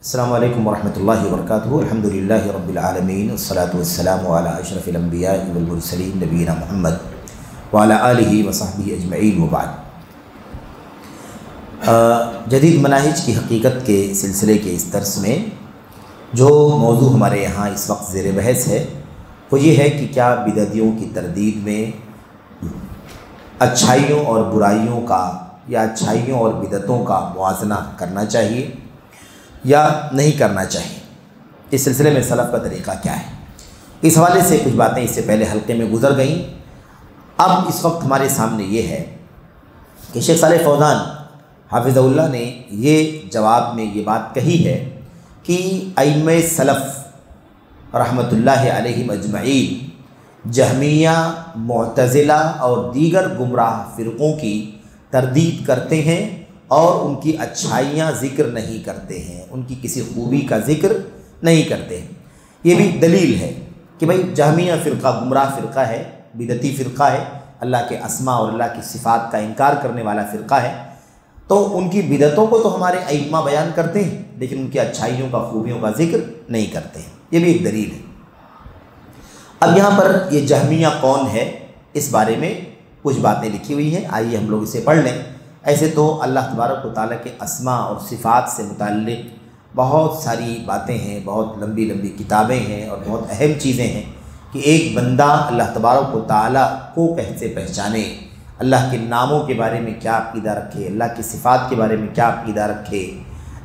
السلام علیکم ورحمۃ اللہ وبرکاتہ۔ الحمدللہ رب العالمین، والصلاة والسلام علی اشرف الانبیاء والمرسلین نبینا محمد وعلی آلہ وصحبہ اجمعین وبعد۔ جدید مناہج کی حقیقت کے سلسلے کے اس درس میں جو موضوع ہمارے یہاں اس وقت زیر بحث ہے وہ یہ ہے کہ کیا بدعتیوں کی تردید میں اچھائیوں اور برائیوں کا یا اچھائیوں اور بدعتوں کا موازنہ کرنا چاہیے یا نہیں کرنا چاہیے، اس سلسلے میں سلف کا طریقہ کیا ہے۔ اس حوالے سے کچھ باتیں اس سے پہلے حلقے میں گزر گئیں۔ اب اس وقت ہمارے سامنے یہ ہے کہ شیخ صالح فوزان حافظ اللہ نے یہ جواب میں یہ بات کہی ہے کہ ائمہ سلف رحمۃ اللہ علیہم اجمعین جہمیہ، معتزلہ اور دیگر گمراہ فرقوں کی تردید کرتے ہیں اور ان کی اچھائیاں ذکر نہیں کرتے ہیں، ان کی کسی خوبی کا ذکر نہیں کرتے ہیں۔ یہ بھی دلیل ہے کہ بھئی جہمیہ فرقہ گمراہ فرقہ ہے، بدعتی فرقہ ہے، اللہ کے اسماء اور اللہ کی صفات کا انکار کرنے والا فرقہ ہے، تو ان کی بدعتوں کو تو ہمارے ائمہ بیان کرتے ہیں لیکن ان کی اچھائیوں کا، خوبیوں کا ذکر نہیں کرتے ہیں۔ یہ بھی ایک دلیل ہے۔ اب یہاں پر یہ جہمیہ کون ہے، اس بارے میں کچھ باتیں لکھی ہوئی ہیں، آئیے ہم لوگ اسے پڑھ لیں۔ ایسے تو اللہ تبارک و تعالیٰ کے اسماء اور صفات سے متعلق بہت ساری باتیں ہیں، بہت لمبی لمبی کتابیں ہیں اور بہت اہم چیزیں ہیں کہ ایک بندہ اللہ تبارک و تعالیٰ کو کیسے پہچانے، اللہ کے ناموں کے بارے میں کیا عقیدہ رکھے، اللہ کی صفات کے بارے میں کیا عقیدہ رکھے،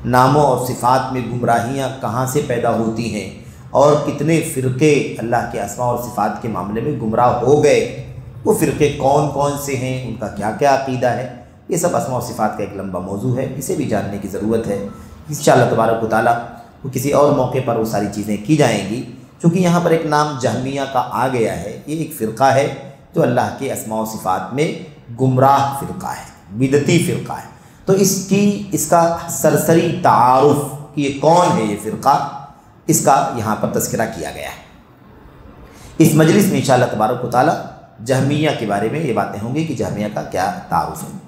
ناموں اور صفات میں گمراہیاں کہاں سے پیدا ہوتی ہیں اور کتنے فرقے اللہ کے اسماء اور صفات کے معاملے میں گمراہ ہو گئے، وہ فرقے کون کون سے ہیں، ان کا کیا کیا عقیدہ ہے، یہ سب اسماء و صفات کا ایک لمبا موضوع ہے، اسے بھی جاننے کی ضرورت ہے۔ انشاءاللہ تبارک و تعالیٰ وہ کسی اور موقع پر وہ ساری چیزیں کی جائیں گی۔ چونکہ یہاں پر ایک نام جہمیہ کا آ گیا ہے، یہ ایک فرقہ ہے جو اللہ کے اسماء و صفات میں گمراہ فرقہ ہے، بدعتی فرقہ ہے۔ تو اس کا سرسری تعارف کہ یہ کون ہے یہ فرقہ، اس کا یہاں پر تذکرہ کیا گیا ہے۔ اس مجلس میں انشاءاللہ تبارک و تعالیٰ جہمیہ کے بارے میں یہ باتیں ہوں گی کہ جہمیہ کا کیا تعارف ہے۔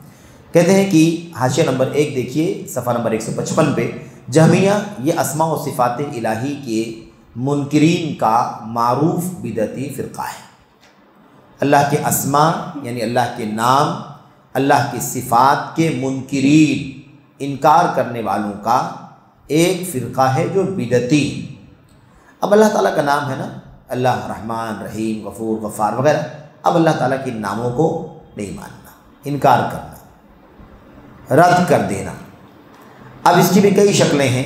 کہتے ہیں کہ حاشیہ نمبر 1 دیکھیے، صفحہ نمبر 155 پہ، جہمیہ یہ اسماء و صفات الہی کے منکرین کا معروف بدعتی فرقہ ہے۔ اللہ کے اسماء یعنی اللہ کے نام، اللہ کی صفات کے منکرین، انکار کرنے والوں کا ایک فرقہ ہے جو بدعتی ہے۔ اب اللہ تعالیٰ کا نام ہے نا، اللہ رحمان، رحیم، غفور، غفار وغیرہ، اب اللہ تعالیٰ کے ناموں کو نہیں ماننا، انکار کرنا، رد کر دینا۔ اب اس کی بھی کئی شکلیں ہیں،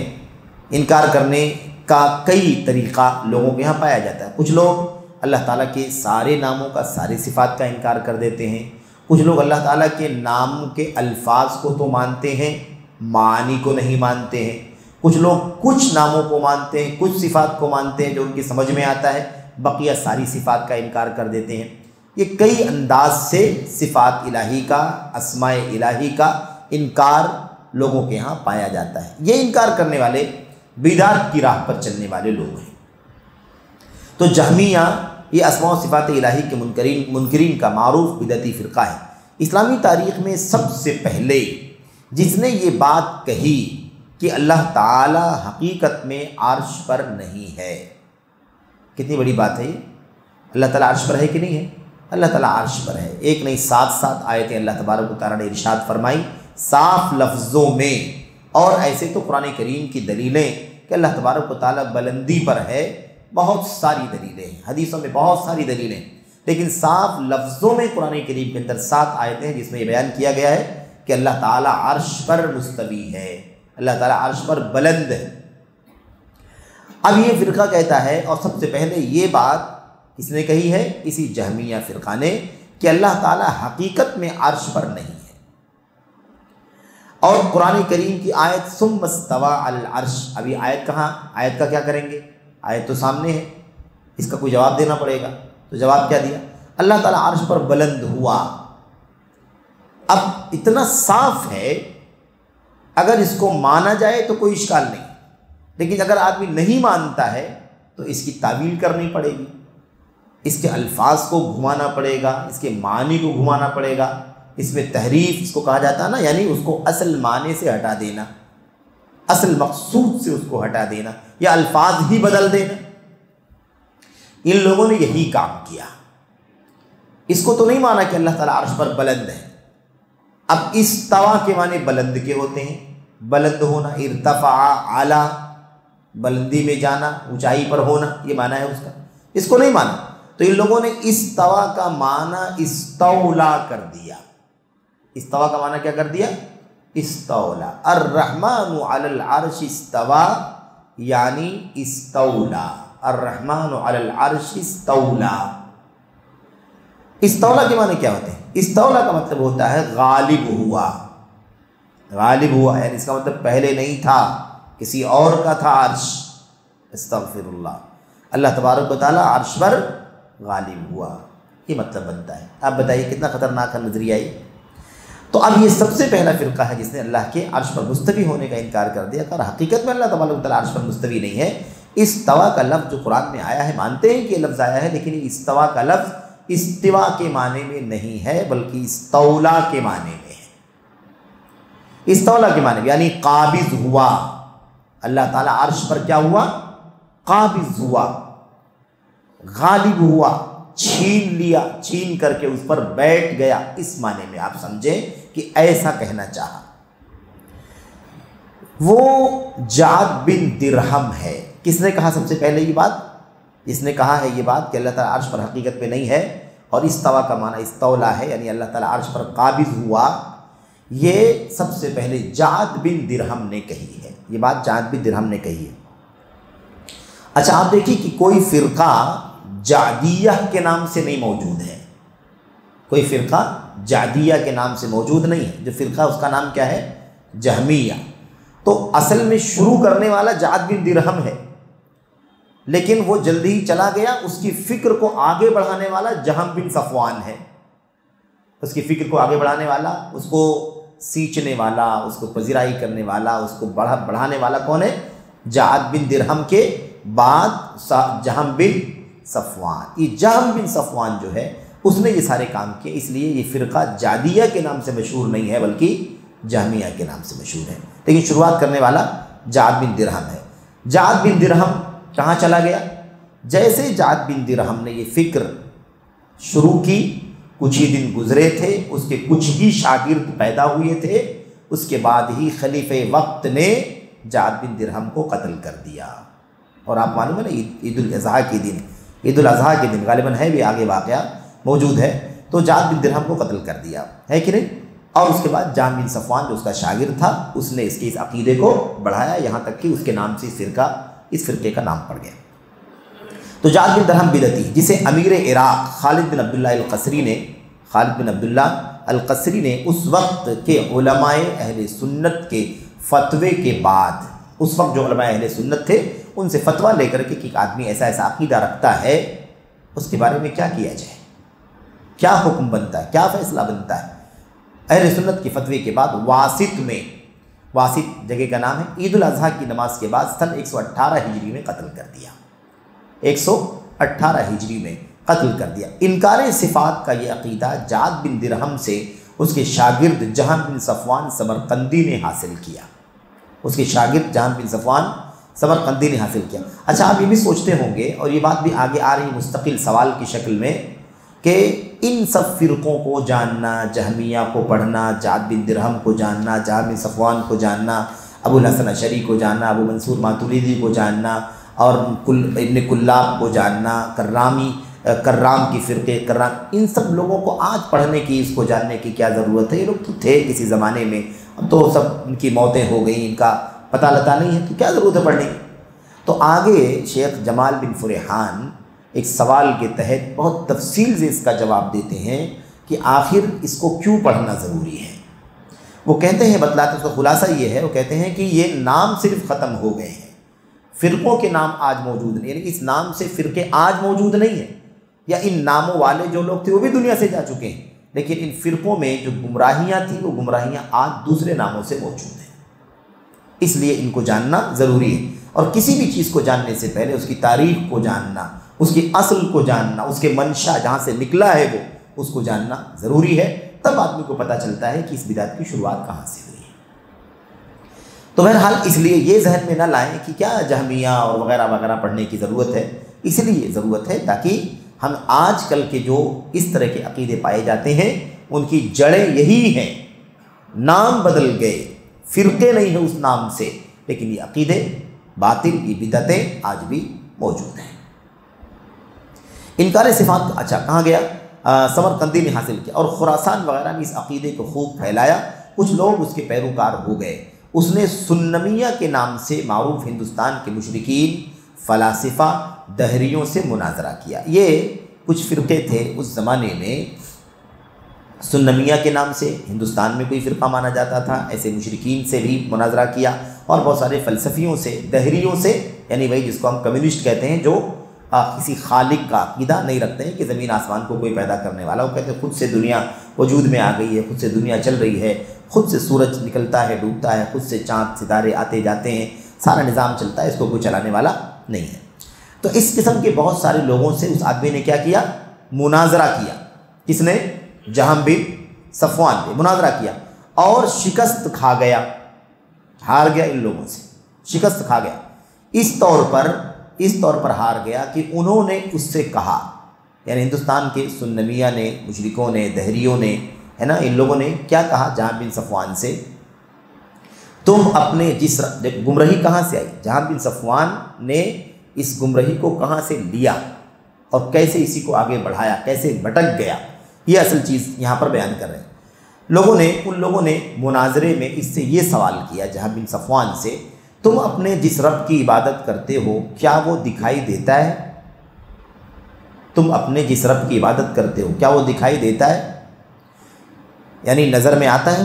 انکار کرنے کا کئی طریقہ لوگوں کے یہاں پایا جاتا ہے۔ کچھ لوگ اللہ تعالیٰ کے سارے ناموں کا، سارے صفات کا انکار کر دیتے ہیں۔ کچھ لوگ اللہ تعالیٰ کے نام کے الفاظ کو تو مانتے ہیں، معانی کو نہیں مانتے ہیں۔ کچھ لوگ کچھ ناموں کو مانتے ہیں، کچھ صفات کو مانتے ہیں جو ان کی سمجھ میں آتا ہے، بقیہ ساری صفات کا انکار کر دیتے ہیں۔ یہ کئی انداز سے صفات الہی کا، اسماء الہی کا انکار لوگوں کے ہاں پایا جاتا ہے۔ یہ انکار کرنے والے بدعت کی راہ پر چلنے والے لوگ ہیں۔ تو جہمیہ یہ اسماء و صفات الہی کے منکرین کا معروف بدعتی فرقہ ہے۔ اسلامی تاریخ میں سب سے پہلے جس نے یہ بات کہی کہ اللہ تعالی حقیقت میں عرش پر نہیں ہے، کتنی بڑی بات ہے یہ، اللہ تعالیٰ عرش پر ہے کہ نہیں ہے؟ اللہ تعالیٰ عرش پر ہے۔ ایک نہیں 7 آیتیں اللہ تبارک و تعالیٰ نے ارشاد فرمائی صاف لفظوں میں، اور ایسے تو قرآن کریم کی دلیلیں کہ اللہ تبارک و تعالیٰ بلندی پر ہے، بہت ساری دلیلیں ہیں، حدیثوں میں بہت ساری دلیلیں، لیکن صاف لفظوں میں قرآن کریم کے اندر 7 آیتیں ہیں جس میں یہ بیان کیا گیا ہے کہ اللہ تعالیٰ عرش پر مستوی ہے، اللہ تعالیٰ عرش پر بلند ہے۔ اب یہ فرقہ کہتا ہے، اور سب سے پہلے یہ بات اس نے کہی ہے، اسی جہمیہ فرقہ نے، کہ اللہ تعالیٰ حقیقت میں عرش پر نہیں ہے۔ اور قرآن کریم کی آیت ثم استوى علی العرش، ابھی آیت کہاں، آیت کا کیا کریں گے، آیت تو سامنے ہے، اس کا کوئی جواب دینا پڑے گا، تو جواب کیا دیا، اللہ تعالیٰ عرش پر بلند ہوا۔ اب اتنا صاف ہے، اگر اس کو مانا جائے تو کوئی اشکال نہیں، لیکن اگر آدمی نہیں مانتا ہے تو اس کی تعویل کرنی پڑے گی، اس کے الفاظ کو گھمانا پڑے گا، اس کے معنی کو گھمانا پڑے گا، اس میں تحریف اس کو کہا جاتا ہے نا، یعنی اس کو اصل معنی سے ہٹا دینا۔ اصل مقصود سے اس کو ہٹا دینا یا الفاظ ہی بدل دینا، ان لوگوں نے یہی کام کیا۔ اس کو تو نہیں مانا کہ اللہ تعالیٰ عرش پر بلند ہے۔ اب استوا کے معنی بلند کے ہوتے ہیں، بلند ہونا، ارتفع، اعلیٰ، بلندی میں جانا، اونچائی پر ہونا، یہ معنی ہے اس کا۔ اس کو نہیں مانا، تو ان لوگوں نے استوا کا معنی استولا کر دیا۔ استوا کا معنی کیا کر دیا؟ استولا۔ الرحمن علی العرش استوا یعنی استولا، الرحمن علی العرش استولا۔ استولا کے معنی کیا ہوتے ہیں؟ استولا کا مطلب ہوتا ہے غالب ہوا، غالب ہوا، یعنی اس کا مطلب پہلے نہیں تھا، کسی اور کا تھا عرش۔ استغفر اللہ، اللہ تبارک و تعالیٰ عرش پر غالب ہوا، یہ مطلب بنتا ہے۔ آپ بتائیے کتنا خطرناک نظریہ ہے۔ تو اب یہ سب سے پہلا فرقہ ہے جس نے اللہ کے عرش پر مستوی ہونے کا انکار کر دیا، اور حقیقت میں اللہ تبارک و تعالیٰ عرش پر مستوی نہیں ہے۔ استوا کا لفظ جو قرآن میں آیا ہے، مانتے ہیں کہ یہ لفظ آیا ہے، لیکن استوا کا لفظ استوا کے معنی میں نہیں ہے بلکہ استولا کے معنی میں ہے۔ استولا کے معنی یعنی قابض ہوا، اللہ تعالیٰ عرش پر کیا ہوا؟ قابض ہوا، غالب ہوا، چھین لیا، چھین کر کے اس پر بیٹھ گیا، اس معنی میں آپ سمجھیں کہ ایسا کہنا چاہا۔ وہ جعد بن درہم ہے۔ کس نے کہا سب سے پہلے یہ بات؟ جس نے کہا ہے یہ بات کہ اللہ تعالیٰ عرش پر حقیقت میں نہیں ہے اور استوا کا معنی استولا ہے، یعنی اللہ تعالیٰ عرش پر قابض ہوا، یہ سب سے پہلے جعد بن درہم نے کہی ہے۔ یہ بات جعد بن درہم نے کہی ہے۔ اچھا آپ دیکھیے کہ کوئی فرقہ جعدیہ کے نام سے نہیں موجود ہے، کوئی فرقہ جعدیہ کے نام سے موجود نہیں ہے۔ جو فرقہ اس کا نام کیا ہے؟ جہمیہ۔ تو اصل میں شروع کرنے والا جعد بن درہم ہے، لیکن وہ جلدی ہی چلا گیا۔ اس کی فکر کو آگے بڑھانے والا جہم بن صفوان ہے۔ اس کی فکر کو آگے بڑھانے والا، اس کو سینچنے والا، اس کو پذیرائی کرنے والا، اس کو بڑھانے والا کون ہے؟ جعد بن درہم کے بعد جہم بن صفوان۔ یہ جہم بن صفوان جو ہے اس نے یہ سارے کام کیے، اس لیے یہ فرقہ جعدیہ کے نام سے مشہور نہیں ہے بلکہ جہمیہ کے نام سے مشہور ہے، لیکن شروعات کرنے والا جعد بن درہم ہے۔ جعد بن درہم کہاں چلا گیا؟ جیسے جعد بن درہم نے یہ فکر شروع کی، کچھ ہی دن گزرے تھے، اس کے کچھ ہی شاگرد پیدا ہوئے تھے، اس کے بعد ہی خلیفہ وقت نے جعد بن درہم کو قتل کر دیا۔ اور آپ معلوم ہے نا عید الاضحیٰ کے دن، عید الاضحیٰ کے دن غالباً ہے بھی، آگے واقعہ موجود ہے، تو جعد بن درہم کو قتل کر دیا ہے کہ نہیں؟ اور اس کے بعد جہم بن صفوان جو اس کا شاگرد تھا، اس نے اس کے اس عقیدے کو بڑھایا، یہاں تک کہ اس کے نام سے اس فرقے کا نام پڑ گیا۔ تو جعد بن درہم بدعتی، جسے امیر عراق خالد بن عبداللہ القصری نے اس وقت کے علماء اہل سنت کے فتوے کے بعد، اس وقت جو علماء اہل سنت تھے ان سے فتویٰ لے کر کے کہ ایک آدمی ایسا عقیدہ رکھتا ہے، اس کے بارے میں کیا کیا جائے، کیا حکم بنتا ہے، کیا فیصلہ بنتا ہے۔ اہل سنت کے فتوے کے بعد واسط میں، واسط جگہ کا نام ہے، عید الاضحیٰ کی نماز کے بعد سن 118 ہجری میں قتل کر دیا، 118 ہجری میں قتل کر دیا۔ انکار صفات کا یہ عقیدہ جعد بن درہم سے اس کے شاگرد جہم بن صفوان سمرقندی نے حاصل کیا، اس کے شاگرد جہم بن صفوان سمرقندی نے حاصل کیا۔ اچھا آپ یہ بھی سوچتے ہوں گے، اور یہ بات بھی آگے آ رہی مستقل سوال کی شکل میں، کہ ان سب فرقوں کو جاننا، جہمیہ کو پڑھنا، جعد بن درہم کو جاننا، جہم بن صفوان کو جاننا، ابو الحسن اشعری کو جاننا، ابو منصور ماتریدی کو جاننا، اور ابن کلاب کو جاننا، کرام کی فرقے کرام، ان سب لوگوں کو آج پڑھنے کی، اس کو جاننے کی کیا ضرورت ہے؟ یہ لوگ تو تھے کسی زمانے میں، اب تو سب ان کی موتیں ہو گئیں، ان کا پتہ لتا نہیں ہے، تو کیا ضرورت ہے پڑھنے کی؟ تو آگے شیخ جمال بن فریحان ایک سوال کے تحت بہت تفصیل سے اس کا جواب دیتے ہیں کہ آخر اس کو کیوں پڑھنا ضروری ہے۔ وہ کہتے ہیں، بتلاتے اس کا خلاصہ یہ ہے، وہ کہتے ہیں کہ یہ نام صرف ختم ہو گئے ہیں، فرقوں کے نام آج موجود نہیں، یعنی اس نام سے فرقے آج موجود نہیں ہیں، یا ان ناموں والے جو لوگ تھے وہ بھی دنیا سے جا چکے ہیں، لیکن ان فرقوں میں جو گمراہیاں تھیں وہ گمراہیاں آج دوسرے ناموں سے موجود ہیں، اس لیے ان کو جاننا ضروری ہے۔ اور کسی بھی چیز کو جاننے سے پہلے اس کی تاریخ کو جاننا، اس کی اصل کو جاننا، اس کے منشا جہاں سے نکلا ہے وہ، اس کو جاننا ضروری ہے، تب آدمی کو پتہ چلتا ہے کہ اس بدعت کی شروعات کہاں سے ہوئی ہے۔ تو بہرحال اس لیے یہ ذہن میں نہ لائیں کہ کیا جہمیہ اور وغیرہ وغیرہ پڑھنے کی ضرورت ہے، اس لیے ضرورت ہے تاکہ ہم آج کل کے جو اس طرح کے عقیدے پائے جاتے ہیں ان کی جڑیں یہی ہیں، نام بدل گئے، فرقے نہیں ہیں اس نام سے، لیکن یہ عقیدے باطل، یہ بدعتیں آج بھی موجود ہیں۔ انکار صفات اچھا کہاں گیا؟ سمرقندی نے حاصل کیا اور خراسان وغیرہ میں اس عقیدے کو خوب پھیلایا، کچھ لوگ اس کے پیروکار ہو گئے۔ اس نے سنمیہ کے نام سے معروف ہندوستان کے مشرکین، فلاسفہ، دہریوں سے مناظرہ کیا۔ یہ کچھ فرقے تھے اس زمانے میں، سنمیہ کے نام سے ہندوستان میں کوئی فرقہ مانا جاتا تھا، ایسے مشرکین سے بھی مناظرہ کیا، اور بہت سارے فلسفیوں سے، دہریوں سے، یعنی وہی جس کو ہم کمیونسٹ کہتے ہیں، جو کسی خالق کا عقیدہ نہیں رکھتے ہیں کہ زمین آسمان کو کوئی پیدا کرنے والا، وہ کہتے ہیں خود سے دنیا وجود میں آ گئی ہے، خود سے دنیا چل رہی ہے، خود سے سورج نکلتا ہے ڈوبتا ہے، خود سے چاند ستارے آتے جاتے ہیں، سارا نظام چلتا ہے، اس کو کوئی چلانے والا نہیں ہے۔ تو اس قسم کے بہت سارے لوگوں سے اس آدمی نے کیا کیا؟ مناظرہ کیا۔ کس نے؟ جہم بن صفوان نے مناظرہ کیا اور شکست کھا گیا، ہار گیا ان لوگوں سے، شکست کھا گیا۔ اس طور پر ہار گیا کہ انہوں نے اس سے کہا، یعنی ہندوستان کے سنمیہ نے، مشرکوں نے، دہریوں نے، ہے نا، ان لوگوں نے کیا کہا جہم بن صفوان سے؟ تم اپنے جس گمراہی کہاں سے آئی؟ جہم بن صفوان نے اس گمراہی کو کہاں سے لیا اور کیسے اسی کو آگے بڑھایا، کیسے بھٹک گیا، یہ اصل چیز یہاں پر بیان کر رہے ہیں۔ ان لوگوں نے مناظرے میں اس سے یہ سوال کیا جہم بن صفوان سے، تم اپنے جس رب کی عبادت کرتے ہو کیا وہ دکھائی دیتا ہے؟ تم اپنے جس رب کی عبادت کرتے ہو کیا وہ دکھائی دیتا ہے؟ یعنی نظر میں آتا ہے؟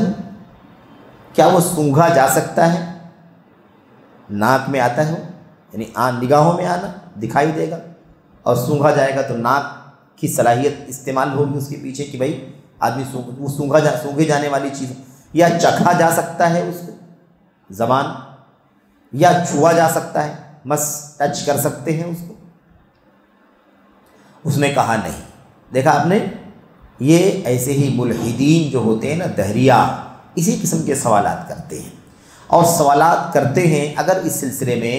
کیا وہ سونگھا جا سکتا ہے؟ ناک میں آتا ہے؟ یعنی نگاہوں میں آنا دکھائی دے گا، اور سونگھا جائے گا تو ناک کی صلاحیت استعمال ہوگی اس کے پیچھے کہ بھائی آدمی وہ سونگھے جانے والی چیز، یا چکھا جا سکتا ہے اس کو زبان، یا چھوا جا سکتا ہے، ٹچ کر سکتے ہیں اس کو؟ اس نے کہا نہیں۔ دیکھا آپ نے، یہ ایسے ہی ملحدین جو ہوتے ہیں نا، دہریہ، اسی قسم کے سوالات کرتے ہیں، اور سوالات کرتے ہیں اگر اس سلسلے میں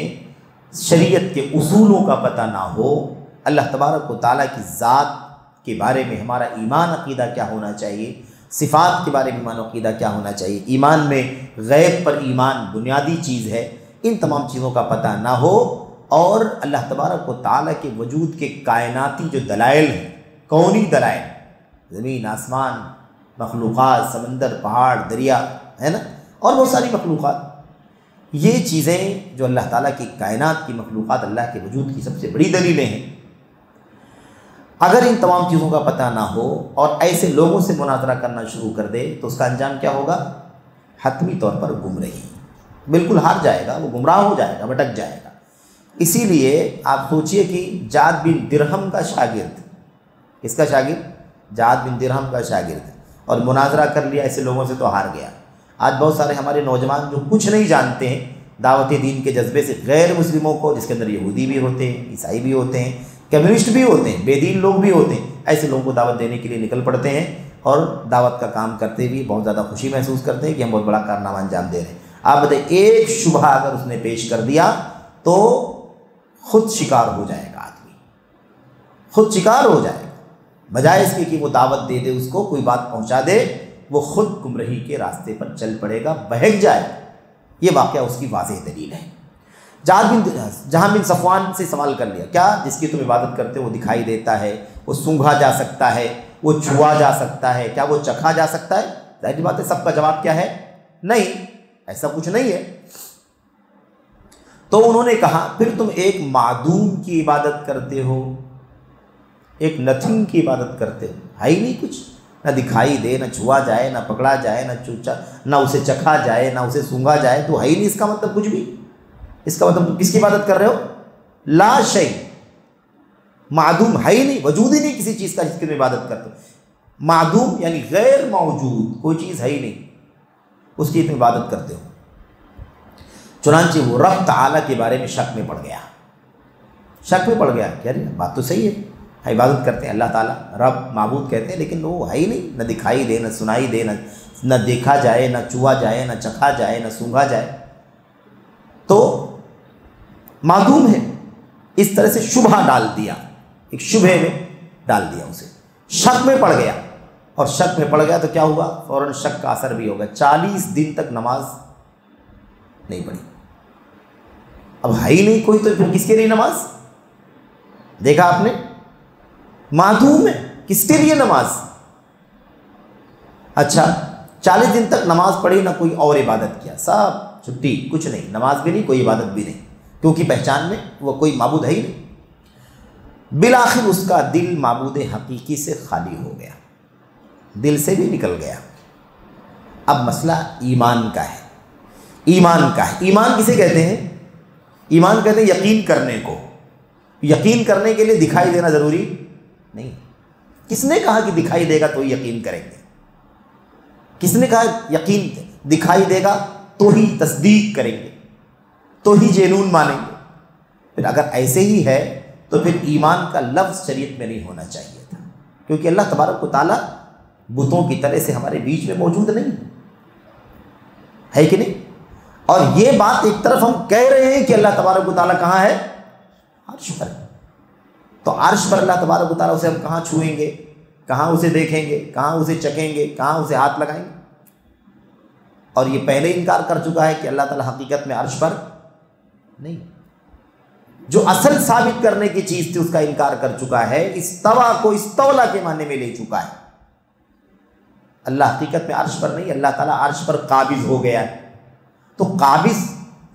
شریعت کے اصولوں کا پتہ نہ ہو، اللہ تبارک و تعالیٰ کی ذات کے بارے میں ہمارا ایمان عقیدہ کیا ہونا چاہیے، صفات کے بارے میں ایمان عقیدہ کیا ہونا چاہیے، ایمان میں غیب پر ایمان بنیادی چیز ہے، ان تمام چیزوں کا پتہ نہ ہو، اور اللہ تبارک و تعالیٰ کے وجود کے کائناتی جو دلائل ہیں، کونی دلائل، زمین آسمان، مخلوقات، سمندر، پہاڑ، دریا، ہے نا، اور بہت ساری مخلوقات، یہ چیزیں جو اللہ تعالیٰ کی کائنات کی مخلوقات اللہ کے وجود کی سب سے بڑی دلیلیں ہیں، اگر ان تمام چیزوں کا پتہ نہ ہو اور ایسے لوگوں سے مناظرہ کرنا شروع کر دے تو اس کا انجام کیا ہوگا؟ حتمی طور پر گمراہی، بالکل ہار جائے گا، وہ گمراہ ہو جائے گا، بھٹک جائے گا۔ اسی لیے آپ سوچئے کہ جعد بن درہم کا شاگرد، کس کا شاگرد؟ جعد بن درہم کا شاگرد، اور مناظرہ کر لیا ایسے لوگوں سے تو ہار گیا۔ آج بہت سارے ہمارے نوجوان جو کچھ نہیں جانتے ہیں دعوت دین کے جذبے سے، غیر مسلموں کو، جس کے اندر یہودی بھی ہوتے ہیں، عیسائی بھی ہوتے ہیں، کمیونسٹ بھی ہوتے ہیں، بے دین لوگ بھی ہوتے ہیں، ایسے لوگوں کو دعوت دینے کے لیے نکل پڑتے ہیں، اور دعوت کا کام کرتے بھی بہت زیادہ خوشی محسوس کرتے ہیں کہ ہم بہت بڑا کارنامہ انجام دے رہے ہیں۔ آپ بتائیں، ایک شبہ اگر اس نے پیش کر دیا تو خود شکار ہو جائے گا، آدمی خود شکار ہو جائے گا، بجائے اس کے کہ وہ دعوت دے دے، اس کو کوئی بات پہنچا دے، وہ خود گمراہی کے راستے پر چل پڑے گا، بہک جائے گا۔ یہ واقعہ اس کی واضح دلیل ہے۔ جہاں بن صفوان سے سوال کر لیا، کیا جس کی تم عبادت کرتے ہو وہ دکھائی دیتا ہے، وہ سونگھا جا سکتا ہے، وہ چھوا جا سکتا ہے، کیا وہ چکھا جا سکتا ہے؟ ظاہر بات ہے سب کا جواب کیا ہے؟ نہیں، ایسا کچھ نہیں ہے۔ تو انہوں نے کہا پھر تم ایک معدوم کی عبادت کرتے ہو، ایک نتھنگ کی عبادت کرتے ہو، ہے ہی نہیں کچھ، نہ دکھائی دے، نہ چھوا جائے، نہ پکڑا جائے، نہ اسے چکھا جائے، نہ اسے سونگھا جائے، تو ہے ہی نہیں اس کا مطلب کچھ بھی۔ اس کا مطلب تم کس کی عبادت کر رہے ہو؟ لا شیء، معدوم، ہے ہی نہیں، وجود ہی نہیں کسی چیز کا جس کی تم عبادت کرتے ہو۔ معدوم یعنی غیر موجود، کوئی چیز ہے ہی نہیں، اس کی تم عبادت کرتے ہو۔ چنانچہ وہ رب تعالیٰ کے بارے میں شک میں پڑ گیا، کہ ارے بات تو صحیح ہے، عبادت کرتے ہیں اللہ تعالیٰ، رب معبود کہتے ہیں، لیکن وہ ہے ہی نہیں، نہ دکھائی دے، نہ سنائی دے، نہ دیکھا جائے، نہ چھوا جائے، نہ چکھا جائے، نہ سونگھا جائے، تو معدوم ہے، اس طرح سے شبہ ڈال دیا، ایک شبہ میں ڈال دیا، اسے شک میں پڑ گیا، اور شک میں پڑ گیا تو کیا ہوا؟ فوراً شک کا اثر بھی ہوگا، 40 دن تک نماز نہیں پڑھی۔ اب ہے ہی نہیں کوئی تو پھر کس کے لیے نماز؟ دیکھا آپ نے، معدوم ہے، کس کے لیے نماز؟ اچھا 40 دن تک نماز پڑھی، نہ کوئی اور عبادت کیا، سب چھٹی، کچھ نہیں، نماز بھی نہیں، کوئی عبادت بھی نہیں، کیونکہ پہچان میں وہ کوئی معبود ہے ہی نہیں۔ بالآخر اس کا دل معبود حقیقی سے خالی ہو گیا، دل سے بھی نکل گیا۔ اب مسئلہ ایمان کا ہے، ایمان کا ہے۔ ایمان کسے کہتے ہیں؟ ایمان کہتے ہیں یقین کرنے کو۔ یقین کرنے کے لیے دکھائی دینا ضروری نہیں۔ کس نے کہا کہ دکھائی دے گا تو ہی یقین کریں گے؟ کس نے کہا یقین دکھائی دے گا تو ہی تصدیق کریں گے، تو ہی جنون مانیں گے؟ پھر اگر ایسے ہی ہے تو پھر ایمان کا لفظ شریعت میں نہیں ہونا چاہیے تھا، کیونکہ اللہ تبارک و تعالیٰ بتوں کی طرح سے ہمارے بیچ میں موجود نہیں ہے کہ نہیں؟ اور یہ بات ایک طرف ہم کہہ رہے ہیں کہ اللہ تبارک و تعالیٰ کہاں ہے؟ عرش پر۔ تو عرش پر اللہ تبارک و تعالیٰ، اسے ہم کہاں چھوئیں گے، کہاں اسے دیکھیں گے، کہاں اسے چکیں گے، کہاں اسے ہاتھ لگائیں گے؟ اور یہ پہلے انکار کر چکا ہے کہ اللہ تعالیٰ حقیقت میں عرش پر نہیں، جو اصل ثابت کرنے کی چیز تھی اس کا انکار کر چکا ہے، استوا کو استولا کے معنی میں لے چکا ہے۔ اللہ حقیقت میں عرش پر نہیں، اللہ تعالیٰ عرش پر قابض ہو گیا ہے۔ تو قابض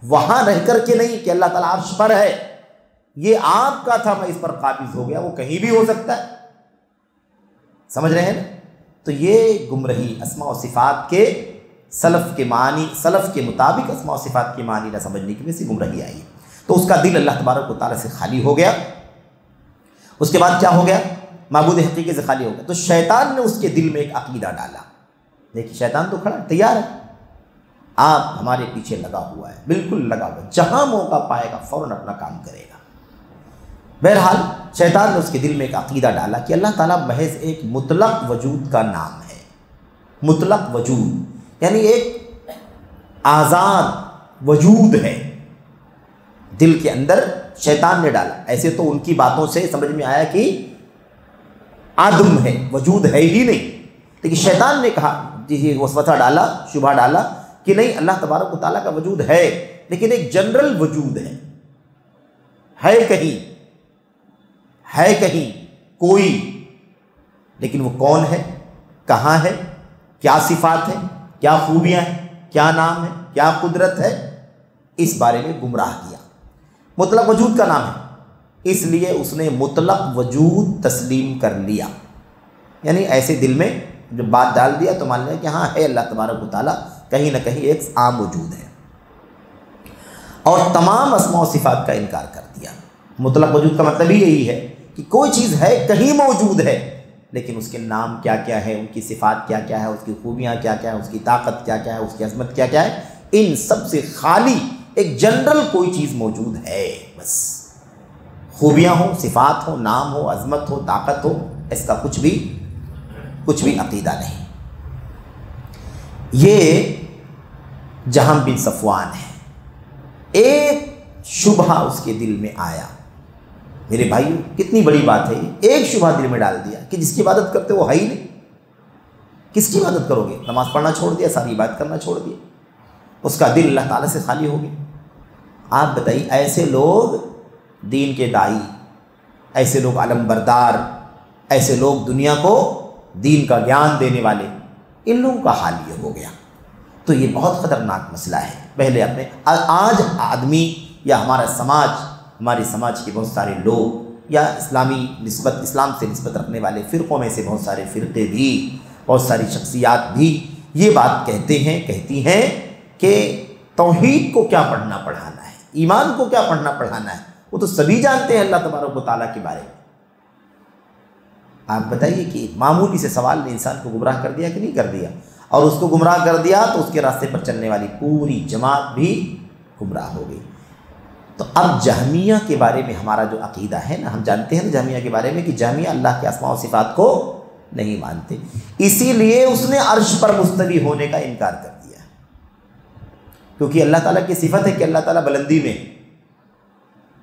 وہاں رہ کر کے نہیں کہ اللہ تعالیٰ عرش پر ہے، یہ آپ کا تھا میں اس پر قابض ہو گیا، وہ کہیں بھی ہو سکتا ہے، سمجھ رہے ہیں نا؟ تو یہ گمراہی اسماء و صفات کے سلف کے معنی، سلف کے مطابق اسماء و صفات کے معنی نہ سمجھنے کی وجہ سے گمراہی آئی۔ تو اس کا دل اللہ تبارک و تعالیٰ سے خالی ہو گیا۔ اس کے بعد کیا ہو گیا؟ معبود حقیقی سے خالی ہو گیا۔ تو شیطان نے اس کے دل میں ایک عقیدہ ڈالا۔ دیکھیے شیطان تو کھڑا ہے، تیار ہے، آپ ہمارے پیچھے لگا ہوا ہے، بالکل لگا ہوا ہے، جہاں موقع پائے گا فوراً اپنا کام کرے گا۔ بہرحال شیطان نے اس کے دل میں ایک عقیدہ ڈالا کہ اللہ تعالیٰ محض ایک مطلق وجود کا نام ہے۔ مطلق وجود یعنی ایک آزاد وجود ہے، دل کے اندر شیطان نے ڈالا۔ ایسے تو ان کی باتوں سے سمجھ میں آیا کہ عدم ہے، وجود ہے ہی نہیں، لیکن شیطان نے کہا، جی وسوسہ ڈالا، شبہ ڈالا کہ نہیں، اللہ تبارک و تعالیٰ کا وجود ہے، لیکن ایک جنرل وجود ہے کہیں کوئی، لیکن وہ کون ہے، کہاں ہے، کیا صفات ہیں، کیا خوبیاں ہیں، کیا نام ہے، کیا قدرت ہے، اس بارے میں گمراہ کیا۔ مطلق وجود کا نام ہے، اس لیے اس نے مطلق وجود تسلیم کر لیا، یعنی ایسے دل میں جب بات ڈال دیا تو مان لیا کہ ہاں ہے، اللہ تبارک و تعالیٰ کہیں نہ کہیں ایک عام وجود ہے، اور تمام اسماء و صفات کا انکار کر دیا۔ مطلق وجود کا مطلب ہی یہی ہے کہ کوئی چیز ہے، کہیں موجود ہے، لیکن اس کے نام کیا کیا ہے، ان کی صفات کیا کیا ہے، اس کی خوبیاں کیا کیا ہے، اس کی طاقت کیا کیا ہے، اس کی عظمت کیا کیا ہے، ان سب سے خالی ایک جنرل کوئی چیز موجود ہے، بس خوبیاں ہوں، صفات ہوں، نام ہو، عظمت ہو، طاقت ہو، اس کا کچھ بھی عقیدہ نہیں۔ یہ جہم بن صفوان ہے، ایک شبہ اس کے دل میں آیا۔ میرے بھائیو کتنی بڑی بات ہے یہ، ایک شبہ دل میں ڈال دیا کہ جس کی عبادت کرتے وہ ہے ہی نہیں، کس کی عبادت کرو گے؟ نماز پڑھنا چھوڑ دیا، ساری عبادت کرنا چھوڑ دیا، اس کا دل اللہ تعالیٰ سے خالی ہو گیا۔ آپ بتائیے ایسے لوگ دین کے داعی، ایسے لوگ علم بردار، ایسے لوگ دنیا کو دین کا گیان دینے والے، ان لوگوں کا حال یہ ہو گیا۔ تو یہ بہت خطرناک مسئلہ ہے۔ پہلے اپنے آج آدمی یا ہمارے سماج کے بہت سارے لوگ یا اسلام سے نسبت رکھنے والے فرقوں میں سے بہت سارے فرقے بھی، بہت ساری شخصیات بھی یہ بات کہتی ہیں کہ توحید کو کیا پڑھنا پڑھانا ہے، ایمان کو کیا پڑھنا پڑھانا ہے، وہ تو سبھی جانتے ہیں اللہ تبارک و تعالیٰ کے بارے میں۔ آپ بتائیے کہ معمولی سے سوال نے انسان کو گمراہ کر دیا کہ نہیں کر دیا؟ اور اس کو گمراہ کر دیا تو اس کے راستے پر چلنے والی پوری جماعت بھی گمراہ ہو گئی۔ تو اب جہمیہ کے بارے میں ہمارا جو عقیدہ ہے نا، ہم جانتے ہیں نا جہمیہ کے بارے میں کہ جہمیہ اللہ کے اسماء و صفات کو نہیں مانتے، اسی لیے اس نے عرش پر مستوی ہونے کا انکار کر دیا۔ کیونکہ اللہ تعالیٰ کی صفت ہے کہ اللہ تعالیٰ بلندی میں ہے،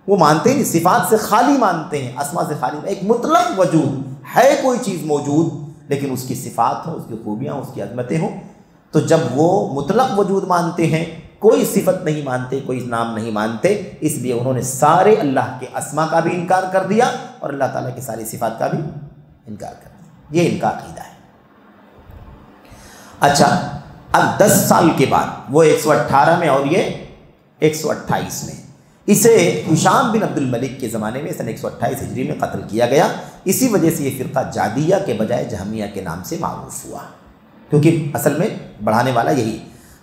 وہ مانتے ہیں صفات سے خالی مانتے ہیں، اسما سے خالی، ایک مطلق وجود ہے، کوئی چیز موجود لیکن اس کی صفات ہوں، اس کی خوبیاں، اس کی عظمتیں ہوں، تو جب وہ مطلق وجود مانتے ہیں، کوئی صفت نہیں مانتے، کوئی نام نہیں مانتے، اس لیے انہوں نے سارے اللہ کے اسما کا بھی انکار کر دیا اور اللہ تعالیٰ کی ساری صفات کا بھی انکار کر دیا۔ یہ ان کا عقیدہ ہے۔ اچھا، اب 10 سال کے بعد وہ 118 میں اور یہ 128 میں اسے ہشام بن عبد الملک کے زمانے میں سن 128 ہجری میں قتل کیا گیا۔ اسی وجہ سے یہ فرقہ جادیہ کے بجائے جہمیہ کے نام سے معروف ہوا، کیونکہ اصل میں بڑھانے والا یہی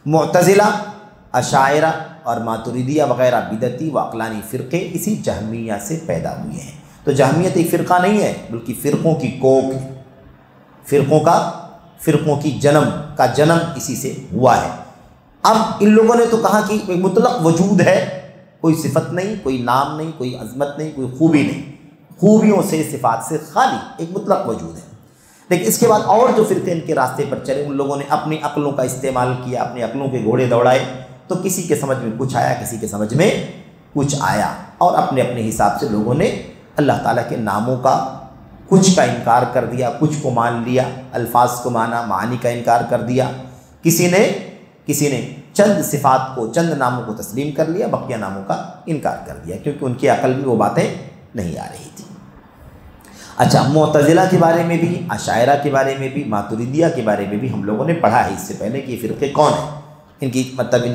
معتزلہ، اشاعرہ اور ماتریدیہ وغیرہ بدعتی و عقلانی فرقے اسی جہمیہ سے پیدا ہوئے ہیں۔ تو جہمیت ایک فرقہ نہیں ہے، بلکہ فرقوں کی کوک ہے، فرقوں کی جنم اسی سے ہوا ہے۔ اب ان لوگوں نے تو کہا کہ کوئی مطلق وجود ہے، کوئی صفت نہیں، کوئی نام نہیں، کوئی عظمت نہیں، کوئی خوبی نہیں، خوبیوں سے صفات سے خالی ایک مطلق وجود ہے۔ لیکن اس کے بعد اور جو فرقے ان کے راستے پر چلے، ان لوگوں نے اپنی عقلوں کا استعمال کیا، اپنی عقلوں کے گھوڑے دوڑائے، تو کسی کے سمجھ میں کچھ آیا، کسی کے سمجھ میں کچھ آیا، اور اپنے اپنے حساب سے لوگوں نے اللہ تعالیٰ کے ناموں کا کچھ کا انکار کر دیا، کچھ کو مان لیا، الفاظ کو مانا، معانی کا انکار کر دیا، کسی نے چند صفات کو، چند ناموں کو تسلیم کر لیا، بقیہ ناموں کا انکار کر دیا، کیونکہ ان کی عقل میں وہ باتیں نہیں آ رہی تھیں۔ اچھا، معتزلہ کے بارے میں بھی، اشاعرہ کے بارے میں بھی، ماتریدیہ کے بارے میں بھی ہم لوگوں نے پڑھا ہے اس سے پہلے کہ یہ فرقے کون ہیں، ان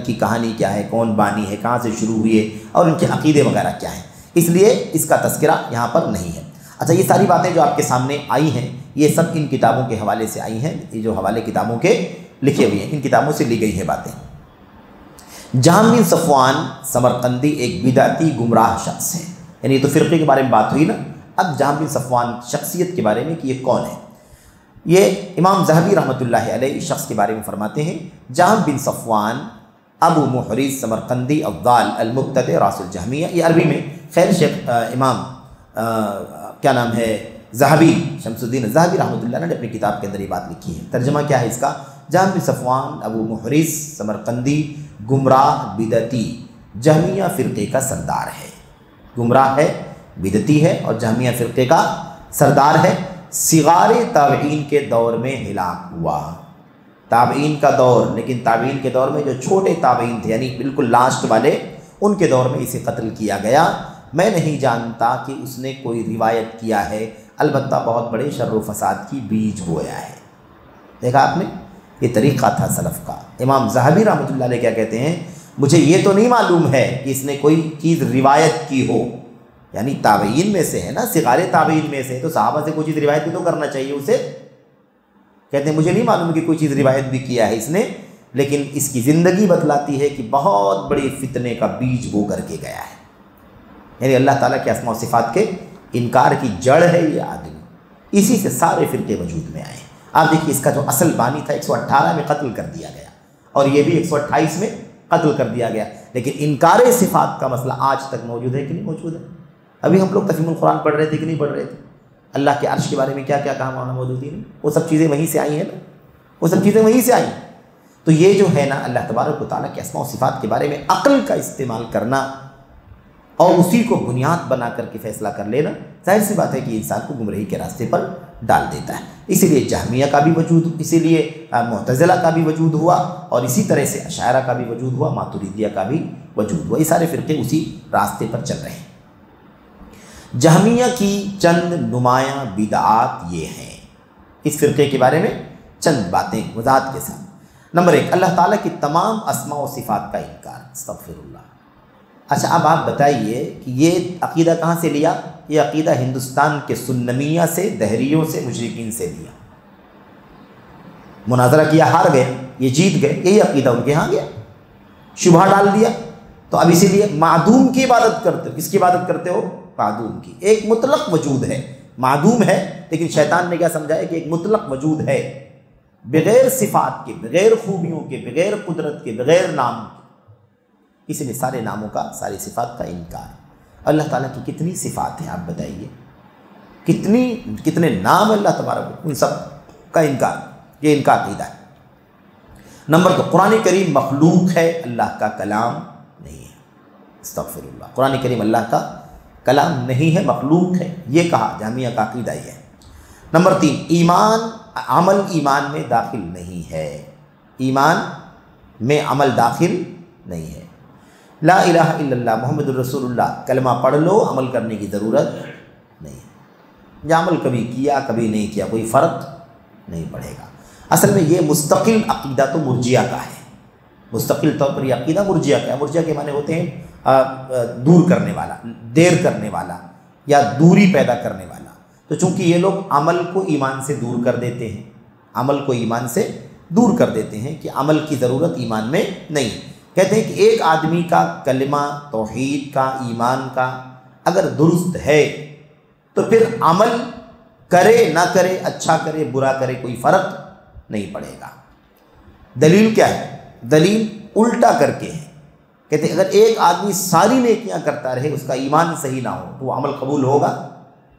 کی کہانی کیا ہے، کون بانی ہے، کہاں سے شروع ہوئے، اور ان کے عقیدے وغیرہ کیا ہیں، اس لیے اس کا تذکرہ یہاں پر نہیں ہے۔ اچھا، یہ ساری باتیں جو آپ کے سامنے آئی ہیں، یہ سب ان کتابوں کے حوالے سے آئی ہیں، یہ جو حوالے کتابوں کے لکھے ہوئے ہیں، ان کتابوں سے لی گئی ہیں باتیں۔ جہم بن صفوان سمرقندی ایک بدعتی گمراہ شخص ہے، یعنی یہ تو فرقے کے بارے میں بات ہوئی نا، اب جہم بن صفوان شخصیت کے بارے میں کہ یہ کون ہے۔ یہ امام ذہبی رحمۃ اللہ علیہ اس شخص کے بارے میں فرماتے ہیں، جہم بن صفوان ابو محرز سمرقندی الضال المبتدع راس الجہمیہ، یہ عربی میں، خیر شیخ امام کیا نام ہے، ذہبی، شمس الدین ذہبی رحمۃ اللہ علیہ نے اپنی کتاب کے اندر یہ بات لکھی ہے۔ ترجمہ کیا ہے اس کا؟ جہم بن صفوان ابو محرز سمرقندی گمراہ بدعتی جہمیہ فرقے کا سردار ہے، گمراہ ہے، بدعتی ہے اور جہمیہ فرقے کا سردار ہے۔ صغار تابعین کے دور میں ہلاک ہوا، تابعین کا دور، لیکن تابعین کے دور میں جو چھوٹے تابعین تھے، یعنی بالکل لاسٹ والے، ان کے دور میں اسے قتل کیا گیا۔ میں نہیں جانتا کہ اس نے کوئی روایت کیا ہے، البتہ بہت بڑے شر و فساد کی بیج بویا ہے۔ دیکھا آپ نے، یہ طریقہ تھا سلف کا۔ امام ذہبی رحمۃ اللہ علیہ کیا کہتے ہیں، مجھے یہ تو نہیں معلوم ہے کہ اس نے کوئی چیز روایت کی ہو، یعنی تابعین میں سے ہے نا، صغار تابعین میں سے، تو صحابہ سے کوئی چیز روایت بھی تو کرنا چاہیے اسے۔ کہتے ہیں مجھے نہیں معلوم کہ کوئی چیز روایت بھی کیا ہے اس نے، لیکن اس کی زندگی بتلاتی ہے کہ بہت بڑی فتنے کا بیج بو کر کے گیا ہے، یعنی اللہ تعالیٰ کے اسماء و صفات کے انکار کی جڑ ہے یہ آدمی، اسی سے سارے فرقے وجود میں آئے۔ آپ دیکھیے، اس کا جو اصل بانی تھا 118 میں قتل کر دیا گیا، اور یہ بھی 128 میں قتل کر دیا گیا، لیکن انکار صفات کا مسئلہ آج تک موجود ہے کہ نہیں موجود ہے؟ ابھی ہم لوگ تفہیم القرآن پڑھ رہے تھے کہ نہیں پڑھ رہے تھے؟ اللہ کے عرش کے بارے میں کیا کیا کہا مولانا مودودی نے، وہ سب چیزیں وہیں سے آئی ہیں نا، وہ سب چیزیں وہیں سے آئی ہیں۔ تو یہ جو ہے نا، اللہ تبارک و تعالیٰ کے اسماء و صفات کے بارے میں عقل کا استعمال کرنا اور اسی کو بنیاد بنا کر کے فیصلہ کر لینا، ظاہر سی بات ہے کہ انسان کو گمراہی کے راستے پر ڈال دیتا ہے۔ اسی لیے جہمیہ کا بھی وجود، اسی لیے معتزلہ کا بھی وجود ہوا، اور اسی طرح سے اشاعرہ کا بھی وجود ہوا، ماتریدیہ کا بھی وجود ہوا۔ یہ سارے فرقے اسی راستے پر چل رہے ہیں۔ جہمیہ کی چند نمایاں بدعات یہ ہیں، اس فرقے کے بارے میں چند باتیں وضاحت کے ساتھ۔ نمبر 1، اللہ تعالیٰ کی تمام اسماء و صفات کا انکار، استغفر اللہ۔ اچھا، اب آپ بتائیے کہ یہ عقیدہ کہاں سے لیا؟ یہ عقیدہ ہندوستان کے سنمیہ سے، دہریوں سے، مشرکین سے لیا۔ مناظرہ کیا، ہار گئے، یہ جیت گئے، یہی عقیدہ ان کے ہاں گیا، شبہ ڈال دیا۔ تو اب اسی لیے معدوم کی عبادت کرتے ہو۔ کس کی عبادت کرتے ہو؟ معدوم کی۔ ایک مطلق وجود ہے، معدوم ہے، لیکن شیطان نے کیا سمجھایا کہ ایک مطلق وجود ہے، بغیر صفات کے، بغیر خوبیوں کے، بغیر قدرت کے، بغیر نام کے۔ اس لیے سارے ناموں کا، ساری صفات کا انکار۔ اللہ تعالیٰ کی کتنی صفات ہیں آپ بتائیے، کتنے نام اللہ تبارک، ان سب کا انکار، یہ ان کا عقیدہ ہے۔ نمبر 2، قرآن کریم مخلوق ہے، اللہ کا کلام نہیں ہے۔ استغفر اللہ، قرآن کریم اللہ کا کلام نہیں ہے، مخلوق ہے، یہ کہا جہمیہ کا عقیدہ یہ ہے۔ نمبر 3، ایمان، عمل ایمان میں داخل نہیں ہے، ایمان میں عمل داخل نہیں ہے۔ لا الہ الا اللہ محمد الرسول اللہ کلمہ پڑھ لو، عمل کرنے کی ضرورت نہیں ہے، یا عمل کبھی کیا کبھی نہیں کیا کوئی فرق نہیں پڑے گا۔ اصل میں یہ مستقل عقیدہ تو مرجیہ کا ہے، مستقل طور پر یہ عقیدہ مرجیہ کا ہے۔ مرجیہ کے معنی ہوتے ہیں دور کرنے والا، دیر کرنے والا یا دوری پیدا کرنے والا۔ تو چونکہ یہ لوگ عمل کو ایمان سے دور کر دیتے ہیں، عمل کو ایمان سے دور کر دیتے ہیں کہ عمل کی ضرورت ایمان میں نہیں۔ کہتے ہیں کہ ایک آدمی کا کلمہ توحید کا، ایمان کا اگر درست ہے تو پھر عمل کرے نہ کرے، اچھا کرے برا کرے، کوئی فرق نہیں پڑے گا۔ دلیل کیا ہے؟ دلیل الٹا کر کے ہے۔ کہتے ہیں اگر ایک آدمی ساری نیکیاں کرتا رہے، اس کا ایمان صحیح نہ ہو تو وہ عمل قبول ہوگا؟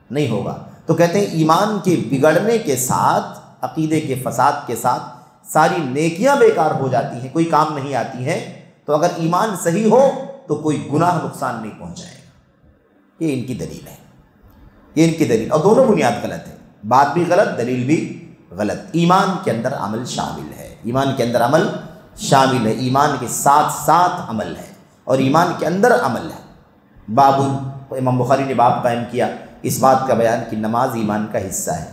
نہیں ہوگا۔ تو کہتے ہیں ایمان کے بگڑنے کے ساتھ، عقیدے کے فساد کے ساتھ ساری نیکیاں بیکار ہو جاتی ہیں، کوئی کام نہیں آتی ہیں۔ تو اگر ایمان صحیح ہو تو کوئی گناہ نقصان نہیں پہنچائے گا۔ یہ ان کی دلیل ہے، یہ ان کی دلیل، اور دونوں بنیاد غلط ہے، بات بھی غلط، دلیل بھی غلط۔ ایمان کے اندر عمل شامل ہے، ایمان کے اندر عمل شامل ہے، ایمان کے ساتھ ساتھ عمل ہے، اور ایمان کے اندر عمل ہے۔ باب، امام بخاری نے باب قائم کیا اس بات کا بیان کہ نماز ایمان کا حصہ ہے،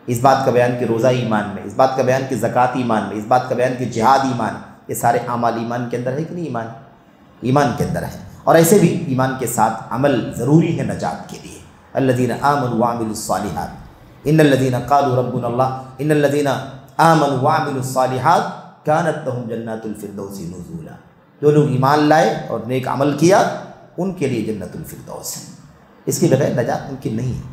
اس بات کا بیان کہ روزہ ایمان میں، اس بات کا بیان کہ زکوٰۃ ایمان میں، اس بات کا بیان کہ جہاد ایمان، یہ سارے اعمال ایمان کے اندر ہے کہ نہیں؟ ایمان، ایمان کے اندر ہے۔ اور ایسے بھی ایمان کے ساتھ عمل ضروری ہے نجات کے لیے۔ الذین آمنوا وعملوا الصالحات ان الذین قالوا ربنا اللہ ان الذین آمنوا وعملوا الصالحات کانت لهم جنات الفردوس نزولا، جو لوگ ایمان لائے اور نیک عمل کیا ان کے لیے جنت الفردوس ہے، اس کے بغیر نجات ممکن نہیں ہے۔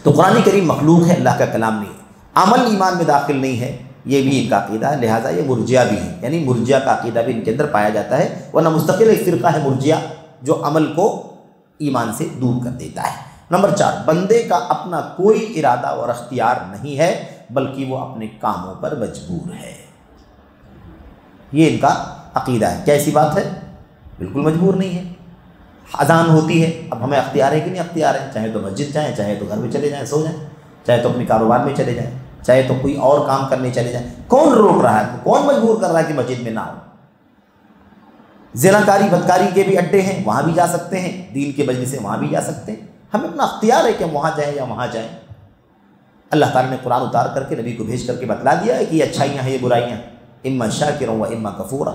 تو قرآن کریم مخلوق ہے، اللہ کا کلام نہیں ہے، عمل ایمان میں داخل نہیں ہے، یہ بھی ان کا عقیدہ ہے، لہٰذا یہ مرجیہ بھی ہے، یعنی مرجیہ کا عقیدہ بھی ان کے اندر پایا جاتا ہے، ورنہ مستقل ایک فرقہ ہے مرجیہ جو عمل کو ایمان سے دور کر دیتا ہے۔ نمبر 4، بندے کا اپنا کوئی ارادہ اور اختیار نہیں ہے، بلکہ وہ اپنے کاموں پر مجبور ہے۔ یہ ان کا عقیدہ ہے۔ کیسی بات ہے؟ بالکل مجبور نہیں ہے۔ اذان ہوتی ہے، اب ہمیں اختیار ہے کہ نہیں اختیار ہے؟ چاہے تو مسجد جائیں، چاہے تو گھر میں چلے جائیں سو جائیں، چاہے تو اپنے کاروبار میں چلے جائیں، چاہے تو کوئی اور کام کرنے چلے جائیں۔ کون روک رہا ہے؟ کون مجبور کر رہا ہے کہ مسجد میں نہ ہو؟ زناکاری بدکاری کے بھی اڈے ہیں، وہاں بھی جا سکتے ہیں، دین کے وجہ سے وہاں بھی جا سکتے ہیں۔ ہمیں اپنا اختیار ہے کہ ہم وہاں جائیں یا وہاں جائیں۔ اللہ تعالیٰ نے قرآن اتار کر کے نبی کو بھیج کر کے بتلا دیا ہے کہ یہ اچھائیاں ہیں، یہ برائیاں، اما شاکرا و اما کفورا،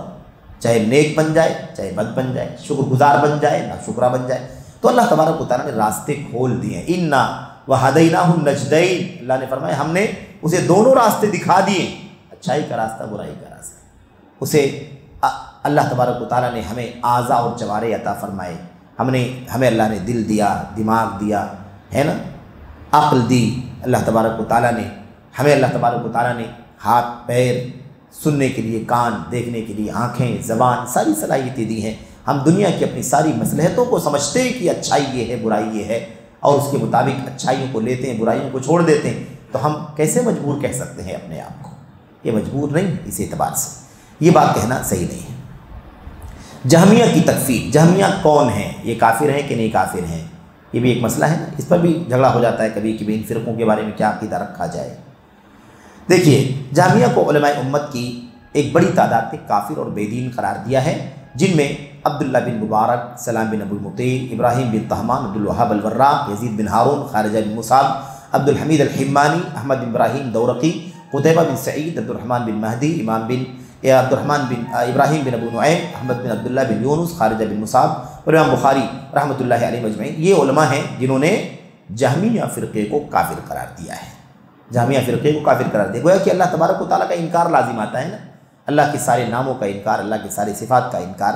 چاہے نیک بن جائے چاہے بد بن جائے، شکر گزار بن جائے نہ شکرہ بن جائے۔ تو اللہ تبارک و تعالیٰ نے راستے کھول دیے ہیں۔ انا وہدیناہ النجدین، اللہ نے فرمایا ہم نے اسے دونوں راستے دکھا دیے، اچھائی کا راستہ برائی کا راستہ۔ اسے اللہ تبارک و تعالیٰ نے ہمیں اعضاء اور جوارح عطا فرمائے، ہمیں اللہ نے دل دیا، دماغ دیا ہے نا، عقل دی اللہ تبارک و تعالیٰ نے ہمیں، اللہ تبارک و تعالیٰ نے ہاتھ پیر، سننے کے لیے کان، دیکھنے کے لیے آنکھیں، زبان، ساری صلاحیتیں دی ہیں۔ ہم دنیا کی اپنی ساری مصلحتوں کو سمجھتے ہیں کہ اچھائی یہ ہے برائی یہ ہے، اور اس کے مطابق اچھائیوں کو لیتے ہیں برائیوں کو چھوڑ دیتے ہیں، تو ہم کیسے مجبور کہہ سکتے ہیں اپنے آپ کو؟ یہ مجبور نہیں ہے، اس اعتبار سے یہ بات کہنا صحیح نہیں ہے۔ جہمیہ کی تکفیر، جہمیہ کون ہیں؟ یہ کافر ہیں کہ نہیں کافر ہیں؟ یہ بھی ایک مسئلہ ہے نا، اس پر بھی جھگڑا ہو جاتا ہے کبھی کہ ان فرقوں کے بارے میں کیا عقیدہ رکھا جائے۔ دیکھیے، جہمیہ کو علماء امت کی ایک بڑی تعداد نے کافر اور بے دین قرار دیا ہے، جن میں عبداللہ بن مبارک، سلام بن ابو المطیع، ابراہیم بن طہمان، عبدالوہاب الوراق، یزید بن ہارون، خارجہ بن مصعب، عبدالحمید الحمانی، احمد بن ابراہیم دورقی، قتیبہ بن سعید، عبدالرحمن بن مہدی، عبدالرحمن بن ابراہیم بن ابو نعیم، احمد بن عبداللہ بن یونس، خارجہ بن مصعب اور امام بخاری رحمۃ اللہ علیہ مجمعین۔ یہ علماء ہیں جنہوں نے جہمیہ فرقے کو کافر قرار دیا ہے، جہمیہ فرقے کو کافر قرار دیا۔ گویا کہ اللہ تبارک و تعالیٰ کا انکار لازم آتا ہے نا، اللہ کے سارے ناموں کا انکار، اللہ کے سارے صفات کا انکار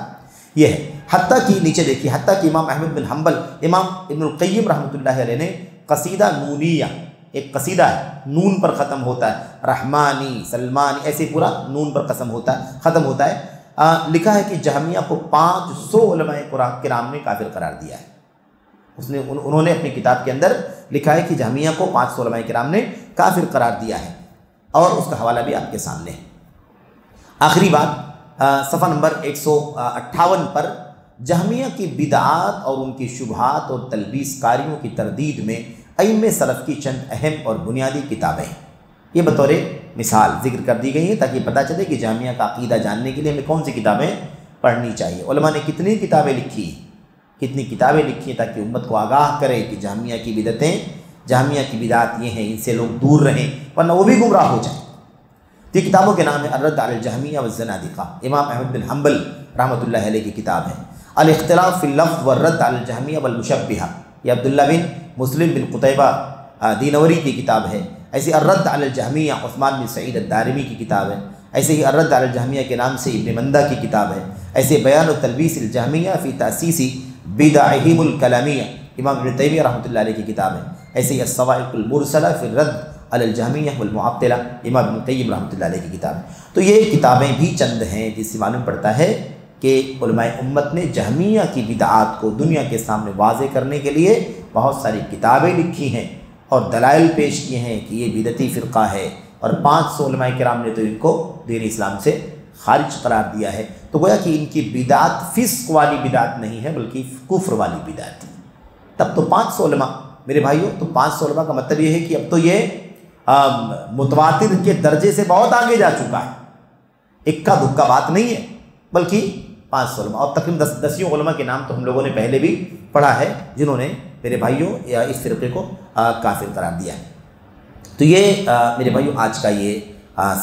یہ ہے۔ حتیٰ کہ نیچے دیکھیے، حتیٰ کہ امام احمد بن حنبل، امام ابن القیم رحمۃ اللہ علیہ نے قصیدہ نونیہ، ایک قصیدہ ہے نون پر ختم ہوتا ہے، رحمانی سلمانی ایسے پورا نون پر ختم ہوتا ہے، لکھا ہے کہ جہمیہ کو 500 علماء کرام نے کافر قرار دیا ہے۔ انہوں نے اپنی کتاب کے اندر لکھا ہے کہ جہمیہ کو 500 علماء کرام نے کافر قرار دیا ہے، اور اس کا حوالہ بھی آپ کے سامنے ہے۔ آخری بات صفحہ نمبر 158 پر جہمیہ کی بدعات اور ان کی شبہات اور تلبیس کاریوں کی تردید میں ائمہ سلف کی چند اہم اور بنیادی کتابیں ہیں۔ یہ بطور مثال ذکر کر دی گئی ہیں تاکہ پتہ چلے کہ جہمیہ کا عقیدہ جاننے کے لیے ہمیں کون سی کتابیں پڑھنی چاہیے۔ علماء نے کتنی کتابیں لکھی ہیں تاکہ امت کو آگاہ کرے کہ جہمیہ کی بدعتیں، جہمیہ کی بدعات یہ ہیں، ان سے لوگ دور رہیں ورنہ وہ بھی گمراہ ہو جائیں۔ یہ کتابوں کے نام ہے الرد علی الجہمیہ والزنادقہ، امام احمد بن حنبل رحمۃ اللہ علیہ کی کتاب ہے۔ الاختلاف فی اللفظ والرد علی الجہمیہ والمشبہہ، یہ عبداللہ بن مسلم بن قتیبہ دینوری کی کتاب ہے۔ ایسے الرد علی الجہمیہ عثمان بن سعید الدارمی کی کتاب ہے۔ ایسے ہی الرد علی الجہمیہ کے نام سے ابن مندہ کی کتاب ہے۔ ایسے بیان و تلبیس الجہمیہ فی تأسیس بدعہم الکلامیہ، امام ابن تیمیہ رحمۃ اللہ علیہ کی کتاب ہے۔ ایسے ہی الصواعق المرسلہ فی الرد علی الجہمیہ والمعطلہ، امام ابن قیم رحمۃ اللہ علیہ کی کتاب ہے۔ تو یہ کتابیں بھی چند ہیں جس سے معلوم پڑتا ہے کہ علماء امت نے جہمیہ کی بدعات کو دنیا کے سامنے واضح کرنے کے لیے بہت ساری کتابیں لکھی ہیں اور دلائل پیش کیے ہیں کہ یہ بدعتی فرقہ ہے، اور 500 علماء کرام نے تو ان کو دین اسلام سے خارج قرار دیا ہے۔ تو گویا کہ ان کی بدعت فسق والی بدعت نہیں ہے بلکہ کفر والی بدعت ہے۔ تب تو 500 علماء میرے بھائیوں، تو 500 علماء کا مطلب یہ ہے کہ اب تو یہ متواتر کے درجے سے بہت آگے جا چکا ہے، اکا دکا بات نہیں ہے بلکہ 500 علماء، اور تقریباً 10 علماء کے نام تو ہم لوگوں نے پہلے بھی پڑھا ہے جنہوں نے میرے بھائیوں یا اس فرقے کو کافر قرار دیا ہے۔ تو یہ میرے بھائیوں آج کا یہ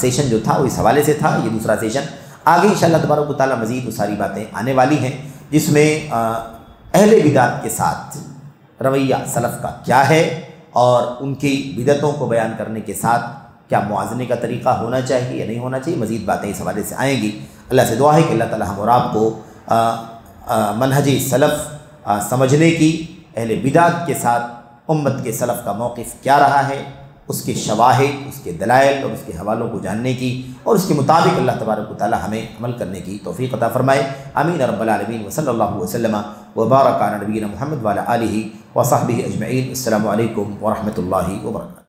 سیشن جو تھا وہ اس حوالے سے تھا۔ یہ دوسرا سیشن آگے انشاءاللہ تبارک و تعالیٰ مزید وہ ساری باتیں آنے والی ہیں جس میں اہل بدعت کے ساتھ رویہ سلف کا کیا ہے اور ان کی بدعتوں کو بیان کرنے کے ساتھ کیا موازنے کا طریقہ ہونا چاہیے یا نہیں ہونا چاہیے، مزید باتیں اس حوالے سے آئیں گی۔ اللہ سے دعا ہے کہ اللہ تعالیٰ ہم اور آپ کو منہج سلف سمجھنے کی، اہل بدعت کے ساتھ امت کے سلف کا موقف کیا رہا ہے، اس کے شواہد، اس کے دلائل اور اس کے حوالوں کو جاننے کی، اور اس کے مطابق اللہ تبارک و تعالیٰ ہمیں عمل کرنے کی توفیق عطا فرمائے۔ آمین رب العالمین، وصلی اللہ وسلم وبارک علی نبینا محمد وعلی آلہ وصحبہ اجمعین۔ السلام علیکم ورحمۃ اللہ وبرکاتہ۔